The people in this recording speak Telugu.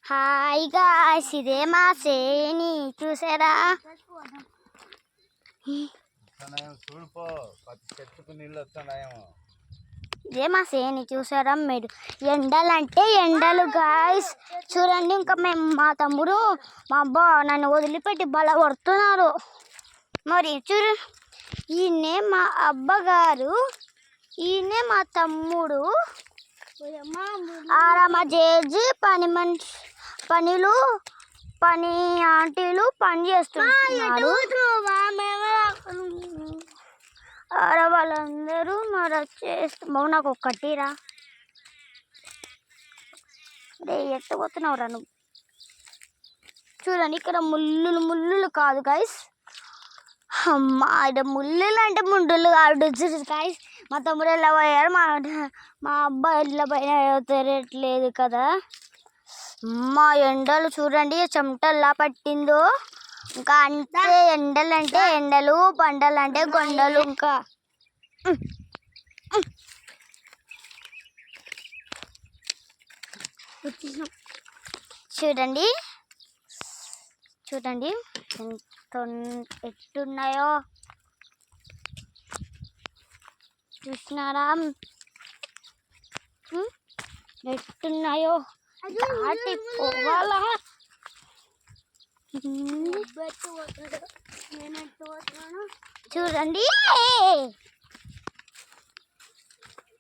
హాయ్ గాయ్స్, ఇదే మా సేని చూసారా? ఇదే మా సేని చూసారా మీరు? ఎండలంటే ఎండలు గాయ్స్. చూడండి, ఇంకా మేము మా తమ్ముడు మా అబ్బా నన్ను వదిలిపెట్టి బల కొడుతున్నారు. మరి చూడు, ఈయనే మా అబ్బగారు, ఈయనే మా తమ్ముడు. మా జేజీ పని ఆంటీలు పని చేస్తున్నారు. వాళ్ళందరూ మరి చేస్తు నాకు ఒక్కటిరా రే ఎట్టబోతున్నావురా నువ్వు. చూడండి, ఇక్కడ ముళ్ళులు కాదు గాయస్. అమ్మా, ఇక్కడ ముళ్ళులు అంటే ముండులు కాదు గాయస్. మా తమ్ముడు ఎలా పోయారు, మా అబ్బాయి ఎలా పోయినా తెలియట్లేదు కదా. మా ఎండలు చూడండి, చెమటల్లా పట్టిందో. ఇంకా అంటే ఎండలు అంటే ఎండలు, బండలు అంటే గొండలు. ఇంకా చూడండి చూడండి ఎట్టున్నాయో చూసినారా? ఎట్టున్నాయో దాటి పోవాలా. చూడండి.